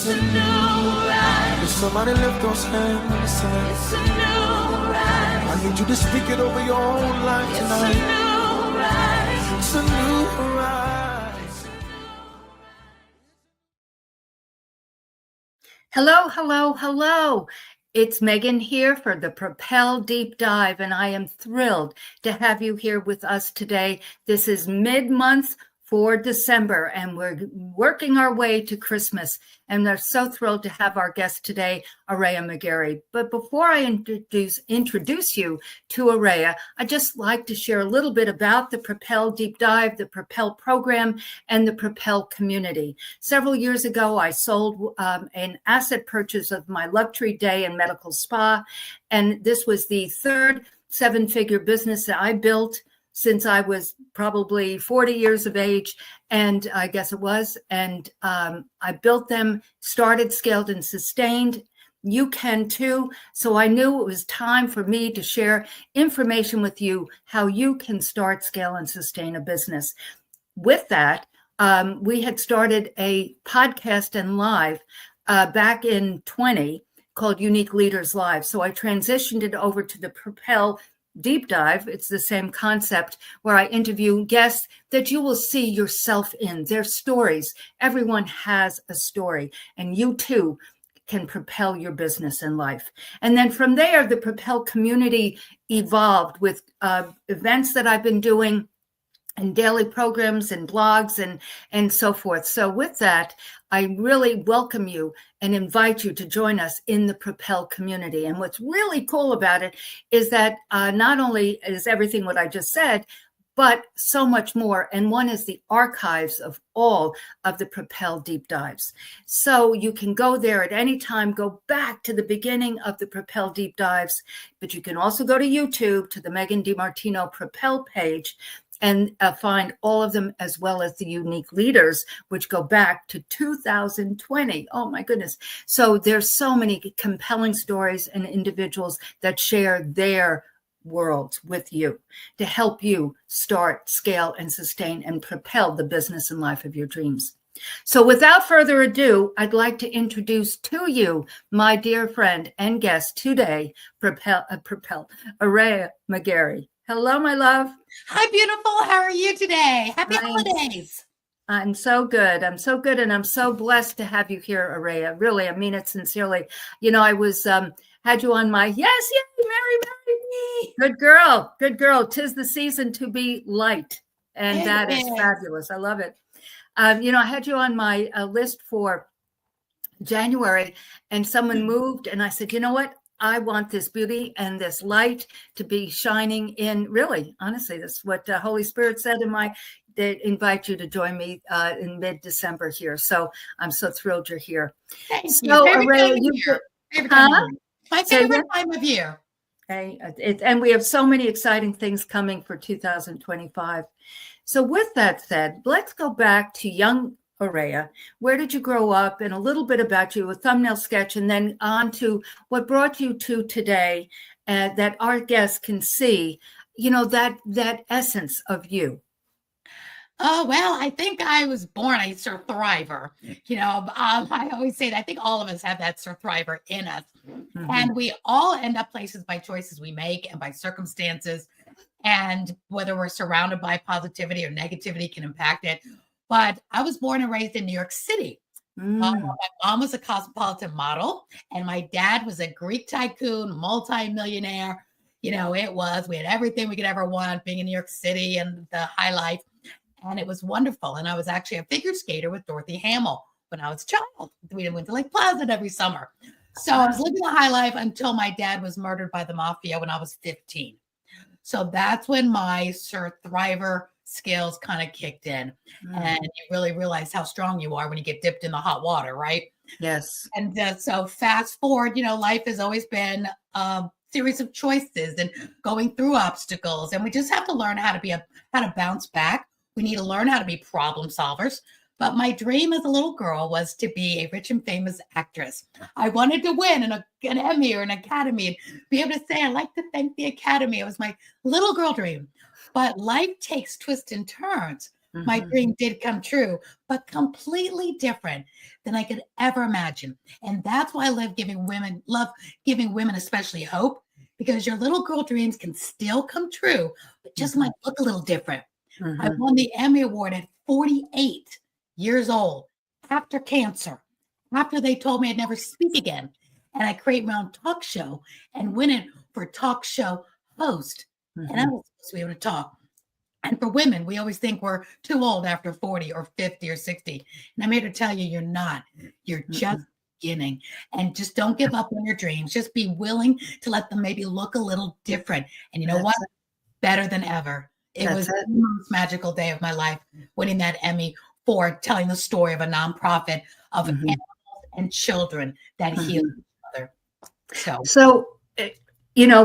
It's a new rise. Somebody lift those hands. It's a new rise. I need you to speak it over your own life tonight. It's a new rise. It's a new rise. Hello, hello, hello. It's Megan here for the Propel Deep Dive, and I am thrilled to have you here with us today. This is mid-month for December, and we're working our way to Christmas, and we're so thrilled to have our guest today, Aurea McGarry. But before I introduce you to Aurea, I'd just like to share a little bit about the Propel Deep Dive, the Propel program, and the Propel community. Several years ago, I sold an asset purchase of my luxury day and medical spa, and this was the third seven-figure business that I built since I was probably 40 years of age, and I guess it was. And I built them, started, scaled, and sustained. You can too. So I knew it was time for me to share information with you, how you can start, scale, and sustain a business. With that, we had started a podcast and live back in 20 called Unique Leaders Live. So I transitioned it over to the Propel Deep Dive. It's the same concept where I interview guests that you will see yourself in, their stories. Everyone has a story, and you too can propel your business and life. And then from there, the Propel community evolved with events that I've been doing and daily programs and blogs and so forth. So with that, I really welcome you and invite you to join us in the Propel community. And what's really cool about it is that not only is everything what I just said, but so much more. And one is the archives of all of the Propel deep dives. So you can go there at any time, go back to the beginning of the Propel deep dives, but you can also go to YouTube to the Megan DiMartino Propel page and find all of them, as well as the Unique Leaders, which go back to 2020. Oh my goodness. So there's so many compelling stories and individuals that share their world with you to help you start, scale, and sustain and propel the business and life of your dreams. So without further ado, I'd like to introduce to you my dear friend and guest today, Aurea McGarry. Hello, my love. Hi, beautiful. How are you today? Happy holidays. I'm so good. I'm so good. And I'm so blessed to have you here, Aurea. Really, I mean it sincerely. You know, I was, had you on my, yes, marry me. Good girl. Good girl. 'Tis the season to be light. And that is fabulous. I love it. You know, I had you on my list for January, and someone moved, and I said, you know what? I want this beauty and this light to be shining in. Really, honestly, that's what the Holy Spirit said they invite you to join me in mid-December here. So I'm so thrilled you're here. Thank you. So, Aurea, My favorite time of year. Okay. And we have so many exciting things coming for 2025. So with that said, let's go back to young Aurea. Where did you grow up, and a little bit about you, a thumbnail sketch, and then on to what brought you to today, that our guests can see, you know, that essence of you. Oh, well, I think I was born a survivor. You know, I always say that I think all of us have that survivor in us. Mm-hmm. And we all end up places by choices we make and by circumstances. And whether we're surrounded by positivity or negativity can impact it. But I was born and raised in New York City. My mom was a cosmopolitan model, and my dad was a Greek tycoon, multi-millionaire. You know, we had everything we could ever want being in New York City and the high life. And it was wonderful. And I was actually a figure skater with Dorothy Hamill when I was a child. We went to Lake Placid every summer. So I was living the high life until my dad was murdered by the mafia when I was 15. So that's when my survivor skills kind of kicked in, and you really realize how strong you are when you get dipped in the hot water, right? Yes. And so fast forward, you know, life has always been a series of choices and going through obstacles, and we just have to learn how to bounce back. We need to learn how to be problem solvers. But my dream as a little girl was to be a rich and famous actress. I wanted to win an Emmy or an Academy and be able to say, I'd like to thank the Academy. It was my little girl dream. But life takes twists and turns. my dream did come true, but completely different than I could ever imagine. And that's why I love giving women especially hope, because your little girl dreams can still come true, but just might look a little different. I won the Emmy Award at 48 years old after cancer, after they told me I'd never speak again. And I create my own talk show and win it for talk show host. And I was supposed to be able to talk. And for women, we always think we're too old after 40 or 50 or 60. And I'm here to tell you, you're not. You're just beginning. And just don't give up on your dreams. Just be willing to let them maybe look a little different. And you know what? Better than ever. It was the most magical day of my life, winning that Emmy for telling the story of a nonprofit of animals and children that heal each other. So,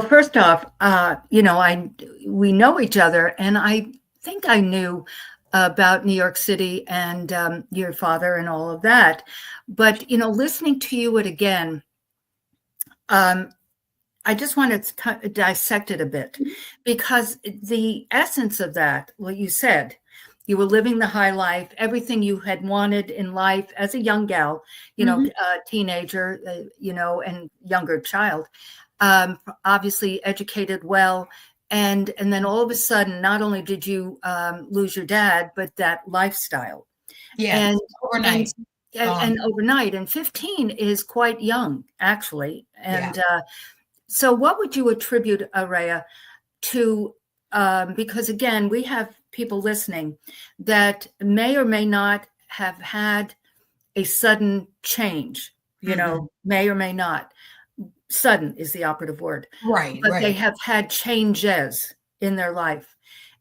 first off, we know each other, and I think I knew about New York City and your father and all of that. But, listening to you again, I just want to dissect it a bit, because the essence of that, what you said, you were living the high life, everything you had wanted in life as a young gal, teenager, and younger child, obviously educated well. And then all of a sudden, not only did you lose your dad, but that lifestyle. Yeah, and overnight. And overnight. And 15 is quite young, actually. And so what would you attribute, Aurea, to, because again, we have people listening that may or may not have had a sudden change, may or may not. Sudden is the operative word. Right. But they have had changes in their life.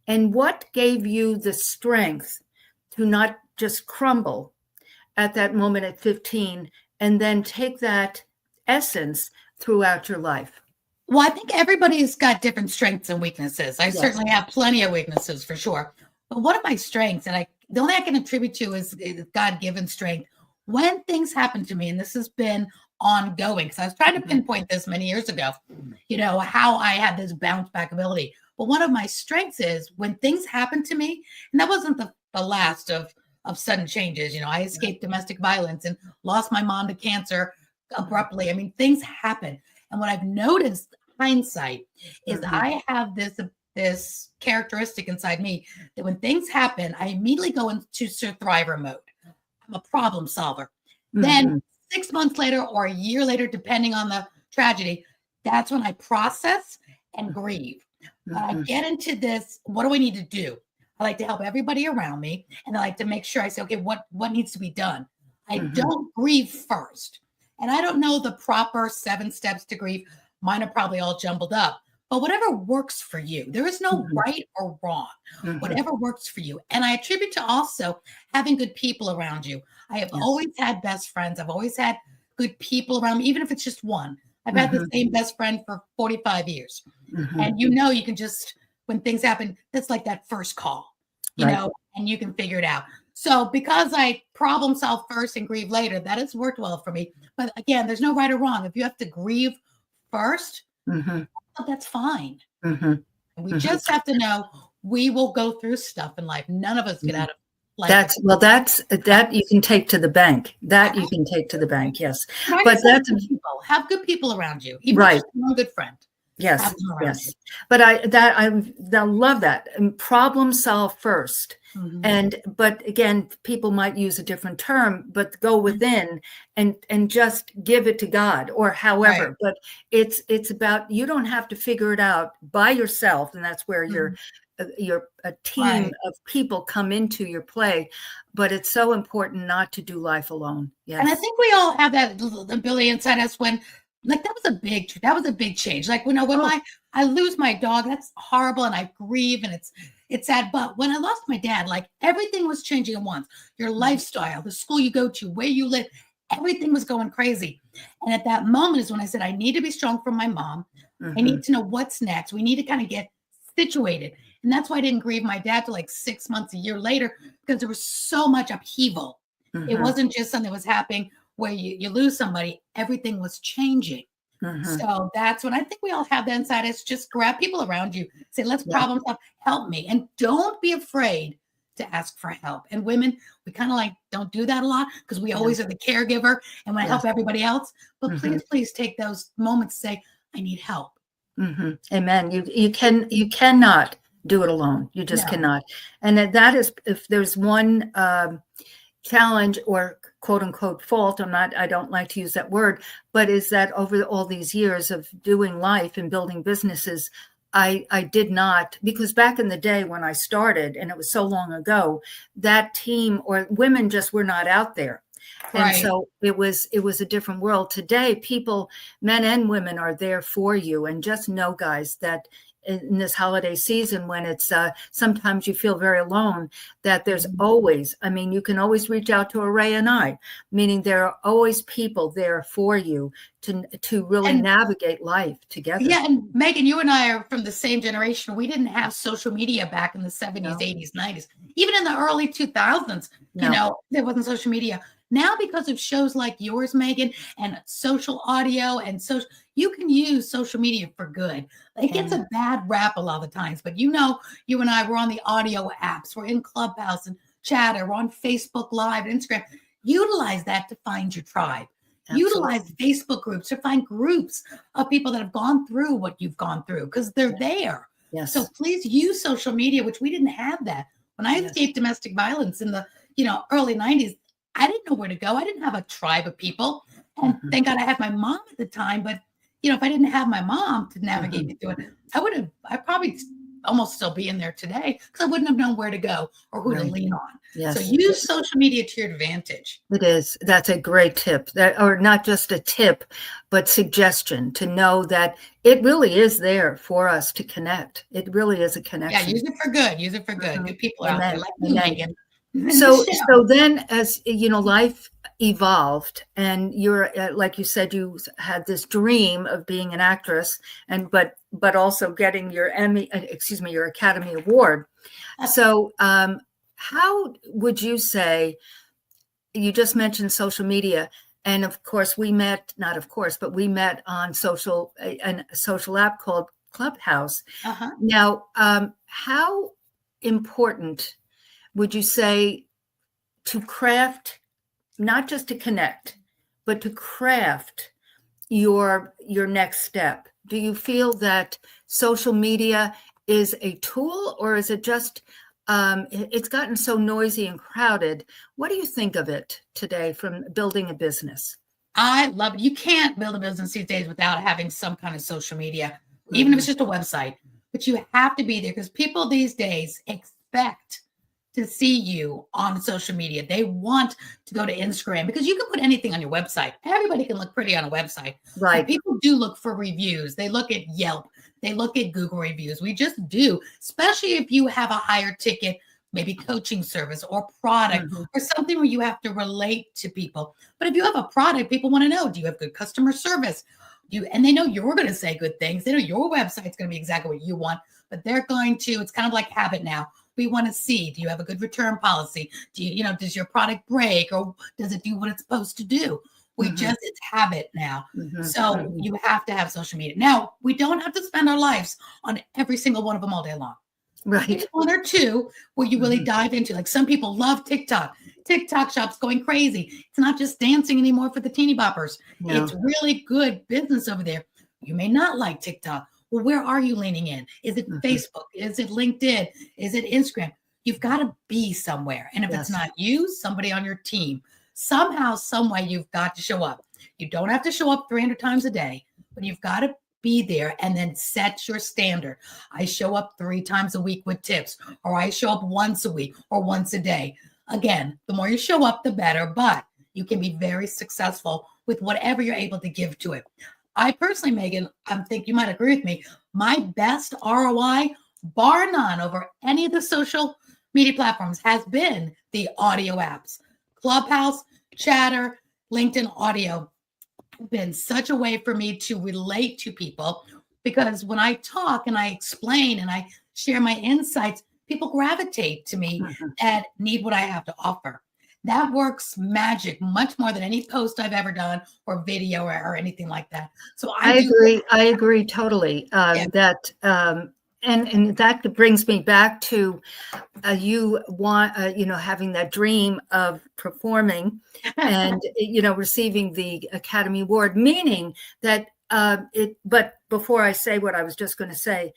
And what gave you the strength to not just crumble at that moment at 15 and then take that essence throughout your life? Well, I think everybody's got different strengths and weaknesses. I certainly have plenty of weaknesses for sure. But one of my strengths, and the only I can attribute to is God-given strength. When things happen to me, and this has been ongoing, because I was trying to pinpoint this many years ago, how I had this bounce back ability. But one of my strengths is when things happen to me, and that wasn't the last of sudden changes. I escaped domestic violence and lost my mom to cancer abruptly. I mean, things happen. And what I've noticed, hindsight, is I have this characteristic inside me that when things happen, I immediately go into survivor mode. I'm a problem solver. Then 6 months later or a year later, depending on the tragedy, that's when I process and grieve. But I get into this, what do I need to do? I like to help everybody around me, and I like to make sure I say, okay, what needs to be done? I don't grieve first. And I don't know the proper 7 steps to grief. Mine are probably all jumbled up. But whatever works for you, there is no right or wrong. Whatever works for you. And I attribute to also having good people around you. I have always had best friends. I've always had good people around me, even if it's just one. I've had the same best friend for 45 years. And you can just, when things happen, that's like that first call, you know, and you can figure it out. So because I problem solve first and grieve later, that has worked well for me. But again, there's no right or wrong. If you have to grieve first, that's fine. We just have to know we will go through stuff in life. None of us get out of life. That you can take to the bank. That you can take to the bank. Yes. But that's have good people around you. Even if you're one good friend. Yes. Yes. But I love that. And problem solve first. But again, people might use a different term, but go within and just give it to God or however. But it's about, you don't have to figure it out by yourself. And that's where a team of people come into your play. But it's so important not to do life alone. Yes. And I think we all have that ability inside us when, like, that was a big change. Like, when I lose my dog, that's horrible, and I grieve, and it's sad. But when I lost my dad, like, everything was changing at once. Your lifestyle, the school you go to, where you live, everything was going crazy. And at that moment is when I said, I need to be strong for my mom. I need to know what's next. We need to kind of get situated. And that's why I didn't grieve my dad till like 6 months, a year later, because there was so much upheaval. It wasn't just something that was happening where you lose somebody, everything was changing. So that's when I think we all have that inside us. Just grab people around you, say, let's problem solve, help me. And don't be afraid to ask for help. And women, we kind of like don't do that a lot because we always are the caregiver and want to help everybody else. But please take those moments to say, I need help. Amen. You cannot do it alone. You just cannot. And that is, if there's one challenge or quote unquote fault, I don't like to use that word, but is that over all these years of doing life and building businesses, I did not, because back in the day when I started, and it was so long ago, that team or women just were not out there. And so it was a different world. Today, people, men and women, are there for you. And just know, guys, that in this holiday season, when it's sometimes you feel very alone, that there's always, you can always reach out to Aurea and I, meaning there are always people there for you to really navigate life together. Yeah, and Megan, you and I are from the same generation. We didn't have social media back in the 70s, 80s, 90s. Even in the early 2000s, you know, there wasn't social media. Now, because of shows like yours, Megan, and social audio and social, you can use social media for good. It gets a bad rap a lot of the times, but you know, you and I, we're on the audio apps, we're in Clubhouse and Chatter, we're on Facebook Live, Instagram. Utilize that to find your tribe. Absolutely. Utilize Facebook groups to find groups of people that have gone through what you've gone through, because they're there. Yes. So please use social media, which we didn't have that. When I escaped domestic violence in the early 90s, I didn't know where to go. I didn't have a tribe of people. And thank God I had my mom at the time. But, if I didn't have my mom to navigate me through it, I'd probably almost still be in there today because I wouldn't have known where to go or who to lean on. Yes. So use social media to your advantage. It is. That's a great tip. Or not just a tip, but suggestion to know that it really is there for us to connect. It really is a connection. Yeah, use it for good. Use it for good. Good people out there like you, Megan. So then, as life evolved, and you're like you said, you had this dream of being an actress, and but also getting your your Academy Award. So, how would you say? You just mentioned social media, and of course, we met on a social app called Clubhouse. Now, how important would you say to craft, not just to connect, but to craft your next step? Do you feel that social media is a tool, or is it just, it's gotten so noisy and crowded? What do you think of it today from building a business? I love it. You can't build a business these days without having some kind of social media, even if it's just a website. But you have to be there because people these days expect to see you on social media. They want to go to Instagram because you can put anything on your website. Everybody can look pretty on a website. Right. But people do look for reviews. They look at Yelp. They look at Google reviews. We just do, especially if you have a higher ticket, maybe coaching service or product or something where you have to relate to people. But if you have a product, people want to know, do you have good customer service? And they know you're going to say good things. They know your website's going to be exactly what you want, but they're going to, it's kind of like habit now. We want to see, do you have a good return policy? Do you, does your product break, or does it do what it's supposed to do? It's habit now. So you have to have social media. Now, we don't have to spend our lives on every single one of them all day long. Right. One or two where you really dive into, like some people love TikTok. TikTok shop's going crazy. It's not just dancing anymore for the teeny boppers. No. It's really good business over there. You may not like TikTok. Well, where are you leaning in? Is it Facebook? Is it LinkedIn? Is it Instagram? You've got to be somewhere. And if it's not you, somebody on your team, somehow, some way, you've got to show up. You don't have to show up 300 times a day, but you've got to be there and then set your standard. I show up 3 times a week with tips, or I show up once a week or once a day. Again, the more you show up, the better, but you can be very successful with whatever you're able to give to it. I personally, Megan, I think you might agree with me. My best ROI, bar none, over any of the social media platforms has been the audio apps. Clubhouse, Chatter, LinkedIn audio have been such a way for me to relate to people, because when I talk and I explain and I share my insights, people gravitate to me that need what I have to offer. That works magic, much more than any post I've ever done or video or anything like that. So I agree. I agree totally that And that brings me back to you want, having that dream of performing and, receiving the Academy Award, meaning that but before I say what I was just going to say,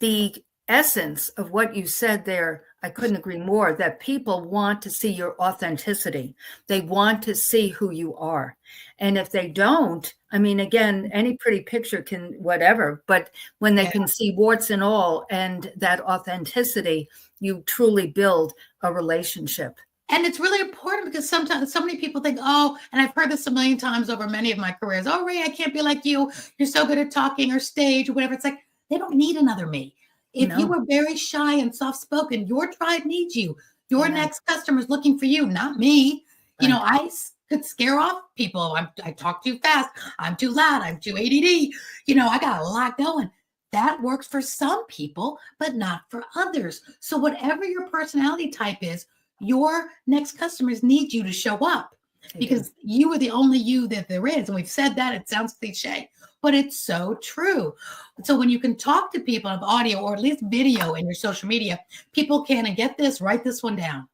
the essence of what you said there, I couldn't agree more, that people want to see your authenticity. They want to see who you are. And if they don't, I mean, again, any pretty picture can whatever, but when they can see warts and all and that authenticity, you truly build a relationship. And it's really important because sometimes so many people think, oh, and I've heard this a million times over many of my careers. Oh, Ray, I can't be like you. You're so good at talking or stage or whatever. It's like, they don't need another me. If you were very shy and soft-spoken, your tribe needs you. Your next customer is looking for you, not me. Right. I could scare off people. I talk too fast. I'm too loud. I'm too ADD. I got a lot going. That works for some people, but not for others. So whatever your personality type is, your next customers need you to show up because you are the only you that there is. And we've said that. It sounds cliche, but it's so true. So when you can talk to people of audio or at least video in your social media, people can, and get this, write this one down.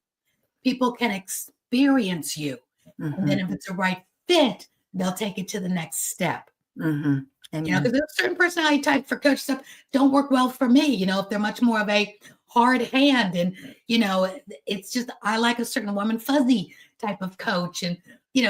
People can experience you. Mm-hmm. And then if it's a right fit, they'll take it to the next step. Mm-hmm. Because there's certain personality type for coach stuff don't work well for me. If they're much more of a hard hand and, it's just, I like a certain warm and fuzzy type of coach. And,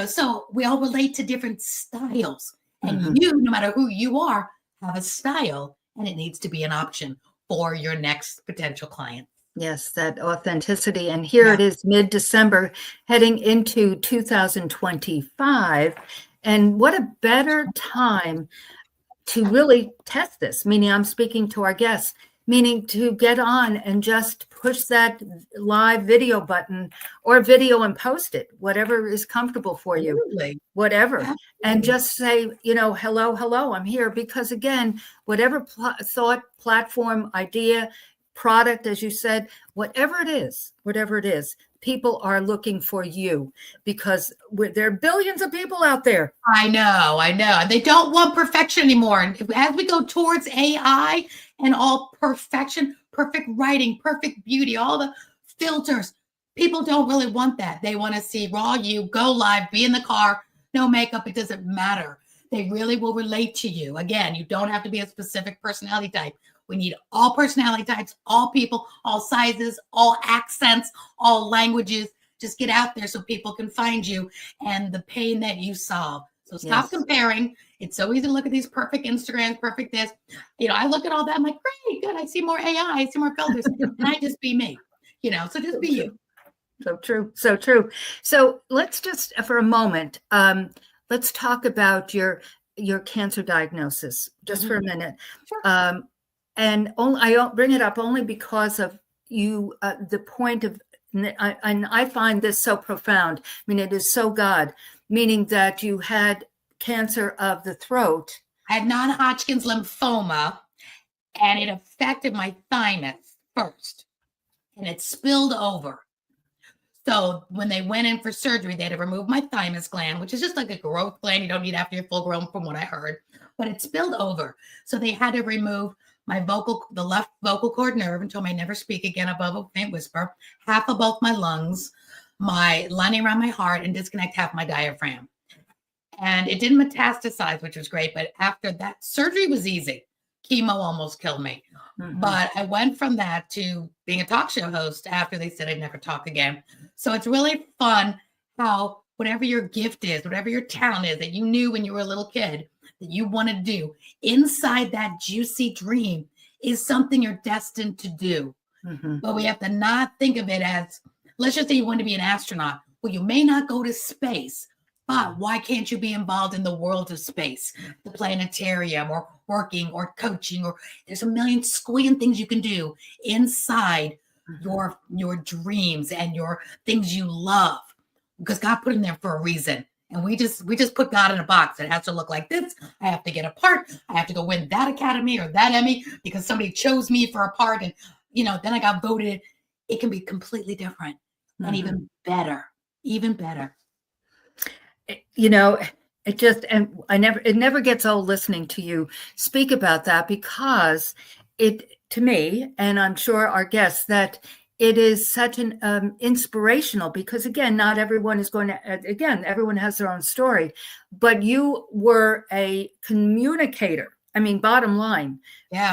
so we all relate to different styles. And you, no matter who you are, have a style, and it needs to be an option for your next potential client. Yes, that authenticity. And here it is, mid-December, heading into 2025. And what a better time to really test this, meaning I'm speaking to our guests, meaning to get on and just push that live video button or video and post it, whatever is comfortable for you, whatever. Absolutely. And just say, hello, I'm here. Because again, whatever thought, platform, idea, product, as you said, whatever it is, people are looking for you because there are billions of people out there. I know. They don't want perfection anymore. And as we go towards AI and all perfection, perfect writing, perfect beauty, all the filters, people don't really want that. They want to see raw you, go live, be in the car, no makeup. It doesn't matter. They really will relate to you. Again, you don't have to be a specific personality type. We need all personality types, all people, all sizes, all accents, all languages. Just get out there so people can find you and the pain that you solve. So stop comparing. It's so easy to look at these perfect Instagrams, perfect this. I look at all that. I'm like, great, good. I see more AI. I see more filters. And I just be me. So just be you. So true. So true. So let's just, for a moment, let's talk about your cancer diagnosis just for a minute. Sure. And I don't bring it up only because of you, the point of, and I find this so profound. I mean, it is so God, meaning that you had cancer of the throat. I had non-Hodgkin's lymphoma, and it affected my thymus first, and it spilled over. So when they went in for surgery, they had to remove my thymus gland, which is just like a growth gland. You don't need after you're full grown, from what I heard, but it spilled over. So they had to remove the left vocal cord nerve and told me I never speak again above a faint whisper, half of both my lungs, my lining around my heart, and disconnect half my diaphragm. And it didn't metastasize, which was great. But after that, surgery was easy. Chemo almost killed me. Mm-hmm. But I went from that to being a talk show host after they said I'd never talk again. So it's really fun how whatever your gift is, whatever your talent is that you knew when you were a little kid that you want to do, inside that juicy dream is something you're destined to do. Mm-hmm. But we have to not think of it as, let's just say you want to be an astronaut. Well, you may not go to space, but why can't you be involved in the world of space, the planetarium, or working or coaching, or there's a million squillion things you can do inside your dreams and your things you love, because God put them there for a reason. And we just put God in a box. It has to look like this. I have to get a part. I have to go win that Academy or that Emmy because somebody chose me for a part. And, then I got voted. It can be completely different and even better. it never gets old listening to you speak about that, because to me, and I'm sure our guests, that it is such an inspirational, because again, not everyone is going to, again, everyone has their own story, but you were a communicator. I mean, bottom line,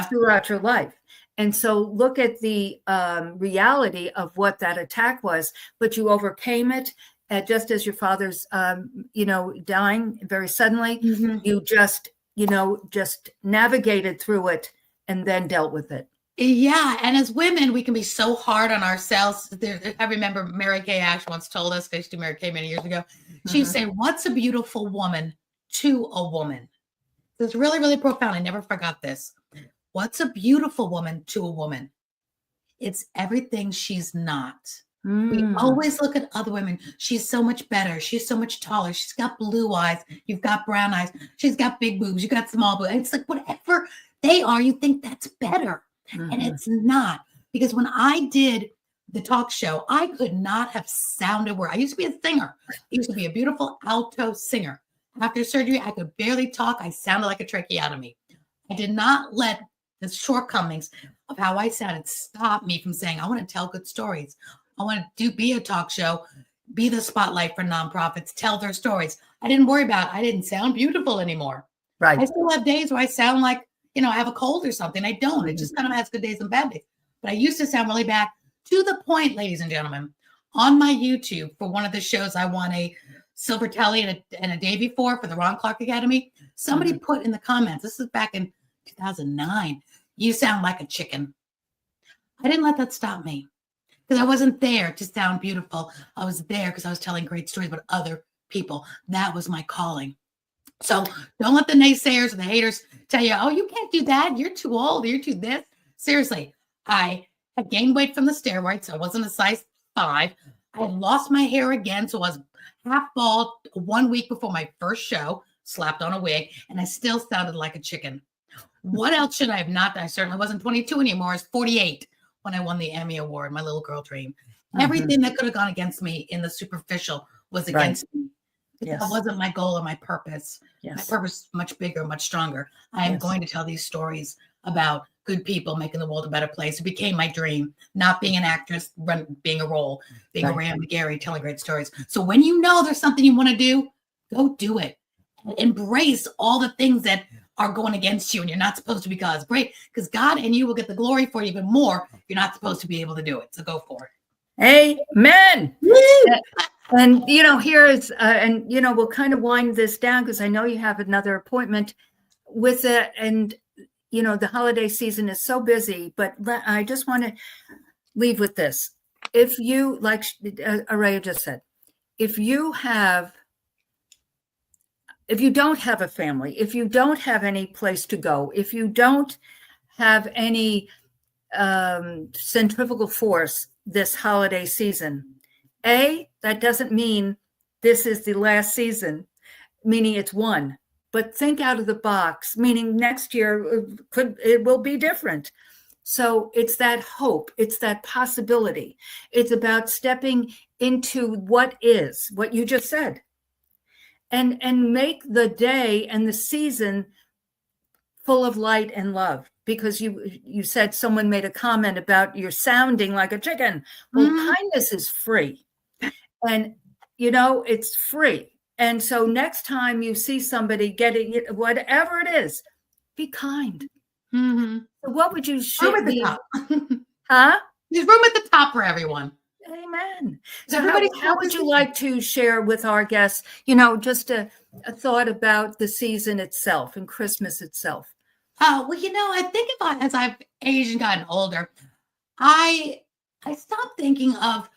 throughout your life. And so look at the reality of what that attack was, but you overcame it. Just as your father's, dying very suddenly, you just navigated through it and then dealt with it. Yeah. And as women, we can be so hard on ourselves. I remember Mary Kay Ash once told us, I used to Mary Kay many years ago, she would say, what's a beautiful woman to a woman? It's really, really profound. I never forgot this. What's a beautiful woman to a woman? It's everything she's not. We always look at other women. She's so much better. She's so much taller. She's got blue eyes. You've got brown eyes. She's got big boobs. You got small boobs. It's like whatever they are, you think that's better. And it's not. Because when I did the talk show, I could not have sounded where I used to be a singer. I used to be a beautiful alto singer. After surgery, I could barely talk. I sounded like a tracheotomy. I did not let the shortcomings of how I sounded stop me from saying, I want to tell good stories. I want to be a talk show, be the spotlight for nonprofits, tell their stories. I didn't worry about, I didn't sound beautiful anymore. Right. I still have days where I sound like, I have a cold or something. I don't. It just kind of has good days and bad days. But I used to sound really bad, to the point, ladies and gentlemen, on my YouTube for one of the shows, I won a Silver Telly and a Davy for the Ron Clark Academy. Somebody put in the comments, this is back in 2009, you sound like a chicken. I didn't let that stop me, because I wasn't there to sound beautiful. I was there because I was telling great stories about other people. That was my calling. So don't let the naysayers or the haters tell you, oh, you can't do that. You're too old. You're too this. Seriously, I had gained weight from the steroids. So I wasn't a size 5. I had lost my hair again. So I was half bald 1 week before my first show, slapped on a wig, and I still sounded like a chicken. What else should I have not done? I certainly wasn't 22 anymore. I was 48 when I won the Emmy Award, my little girl dream. Everything that could have gone against me in the superficial was against me. That wasn't my goal or my purpose. My purpose is much bigger, much stronger. I am going to tell these stories about good people making the world a better place. It became my dream, not being an actress, being a role, being Aurea McGarry, telling great stories. So when you know there's something you want to do, go do it. Embrace all the things that are going against you and you're not supposed to, because great, because God and you will get the glory for it even more. You're not supposed to be able to do it. So go for it. Amen. And, here is, we'll kind of wind this down because I know you have another appointment with it. And, the holiday season is so busy, but I just want to leave with this. If you, like Aurea just said, if you don't have a family, if you don't have any place to go, if you don't have any centrifugal force this holiday season, that doesn't mean this is the last season, meaning it's one. But think out of the box, meaning next year it will be different. So it's that hope, it's that possibility. It's about stepping into what is, what you just said. And make the day and the season full of light and love, because you said someone made a comment about you're sounding like a chicken. Well, kindness is free, and it's free. And so next time you see somebody getting it, whatever it is, be kind. So what would you share? Room at the top. Huh? There's room at the top for everyone. Amen. So how would you like to share with our guests, just a thought about the season itself and Christmas itself? Well, I think as I've aged and gotten older, I stopped thinking of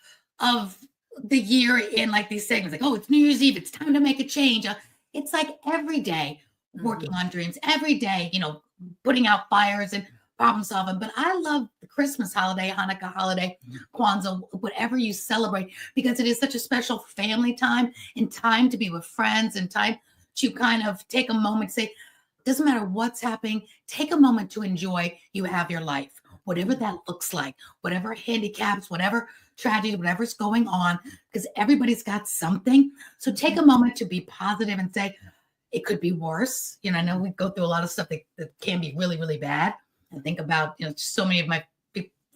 the year in like these segments, like, oh, it's New Year's Eve, it's time to make a change. It's like every day working on dreams, every day, putting out fires and problem solving. But I love the Christmas holiday, Hanukkah holiday, Kwanzaa, whatever you celebrate, because it is such a special family time and time to be with friends and time to kind of take a moment to say, doesn't matter what's happening, take a moment to enjoy. You have your life, whatever that looks like, whatever handicaps, whatever tragedy, whatever's going on, because everybody's got something. So take a moment to be positive and say, It could be worse. I know we go through a lot of stuff that can be really, really bad. I think about, so many of my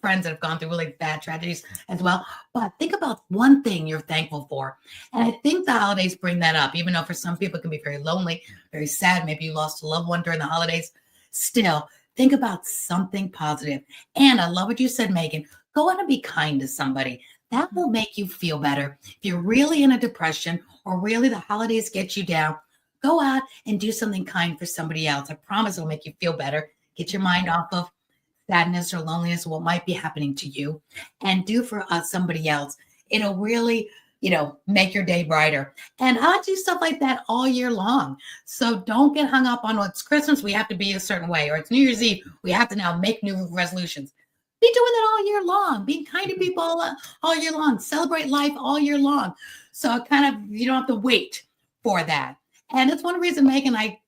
friends that have gone through really bad tragedies as well. But think about one thing you're thankful for. And I think the holidays bring that up, even though for some people it can be very lonely, very sad. Maybe you lost a loved one during the holidays. Still, think about something positive. And I love what you said, Megan. Go out and be kind to somebody. That will make you feel better. If you're really in a depression or really the holidays get you down, go out and do something kind for somebody else. I promise it'll make you feel better. Get your mind off of sadness or loneliness, or what might be happening to you, and do for somebody else. It'll really, make your day brighter. And I do stuff like that all year long. So don't get hung up on, it's Christmas, we have to be a certain way, or it's New Year's Eve, we have to now make new resolutions. Be doing that all year long. Be kind to people all year long. Celebrate life all year long. So you don't have to wait for that. And that's one reason, Megan, I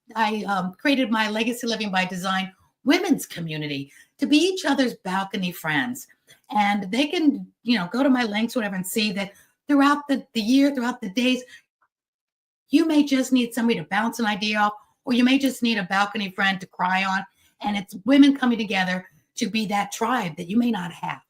created my Legacy Living by Design women's community, to be each other's balcony friends. And they can, go to my links, whatever, and see that throughout the year, throughout the days, you may just need somebody to bounce an idea off, or you may just need a balcony friend to cry on. And it's women coming together to be that tribe that you may not have.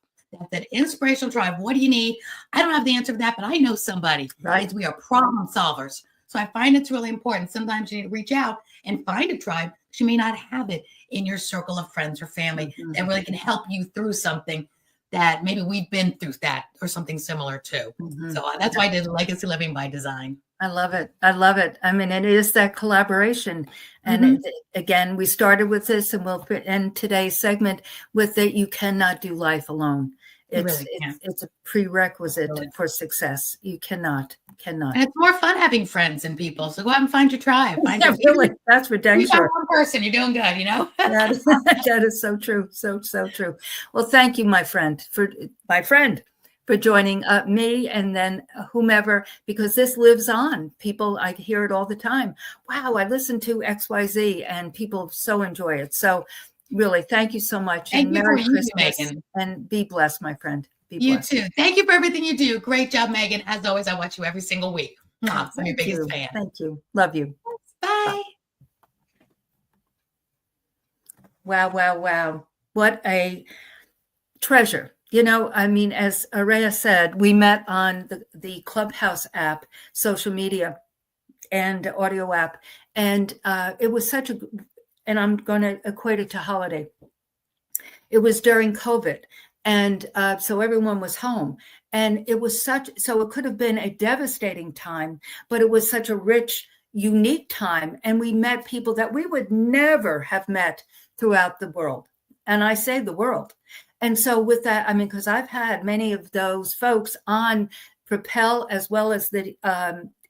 That inspirational tribe. What do you need? I don't have the answer to that, but I know somebody. Right? We are problem solvers. So I find it's really important. Sometimes you need to reach out and find a tribe. You may not have it in your circle of friends or family that really can help you through something that maybe we've been through that or something similar to. So that's why I did Legacy Living by Design. I love it. I love it. I mean, it is that collaboration. And again, we started with this, and we'll end today's segment with that you cannot do life alone. It's a prerequisite for success. You cannot. And it's more fun having friends and people. So go out and find your tribe. Really, that's for dang sure. You got one person, you're doing good, That is so true. So true. Well, thank you, my friend, for joining me and then whomever, because this lives on. People, I hear it all the time. Wow, I listened to XYZ and people so enjoy it. So really, thank you so much. Thank you Merry for Christmas, Megan. And be blessed, my friend. Be you blessed. too. Thank you for everything you do. Great job, Megan. As always, I watch you every single week. I'm your biggest fan. Thank you. Love you. Bye. Wow. What a treasure. I mean, as Aurea said, we met on the Clubhouse app, social media, and audio app. And it was and I'm going to equate it to holiday. It was during COVID. And so everyone was home. And it was so it could have been a devastating time, but it was such a rich, unique time. And we met people that we would never have met throughout the world. And I say the world. And so with that, I mean, because I've had many of those folks on Propel, as well as the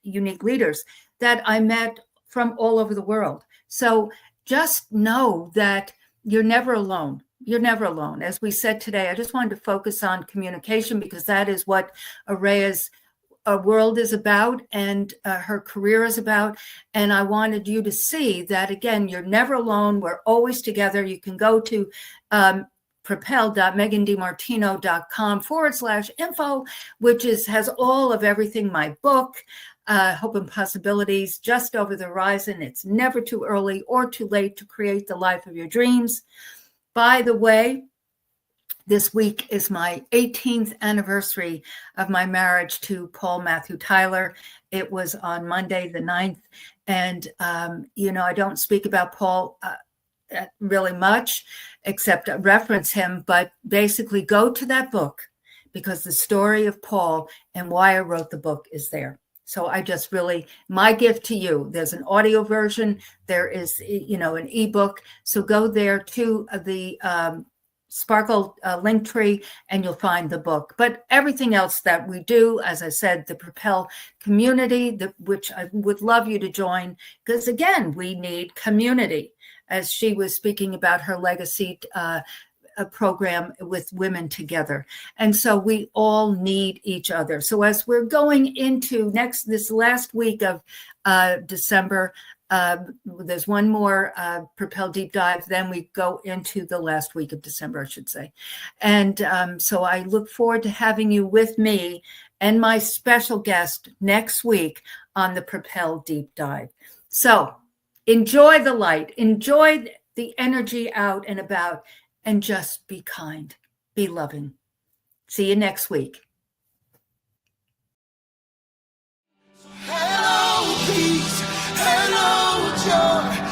unique leaders that I met from all over the world. So just know that you're never alone. You're never alone. As we said today, I just wanted to focus on communication, because that is what Aurea's world is about, and her career is about. And I wanted you to see that, again, you're never alone. We're always together. You can go to propel.megandimartino.com/info, which has all of everything, my book, Hope and Possibilities, Just Over the Horizon. It's never too early or too late to create the life of your dreams. By the way, this week is my 18th anniversary of my marriage to Paul Matthew Tyler. It was on Monday, the 9th. And, I don't speak about Paul really much, except reference him, but basically go to that book, because the story of Paul and why I wrote the book is there. So I just my gift to you, there's an audio version, there is, an ebook. So go there to the Sparkle link tree and you'll find the book. But everything else that we do, as I said, the Propel community, which I would love you to join, because again, we need community. As she was speaking about her legacy program with women together. And so we all need each other. So as we're going into this last week of December, there's one more Propel Deep Dive, then we go into the last week of December, I should say. And so I look forward to having you with me and my special guest next week on the Propel Deep Dive. So enjoy the light, enjoy the energy out and about, and just be kind, be loving. See you next week. Hello, peace. Hello, joy.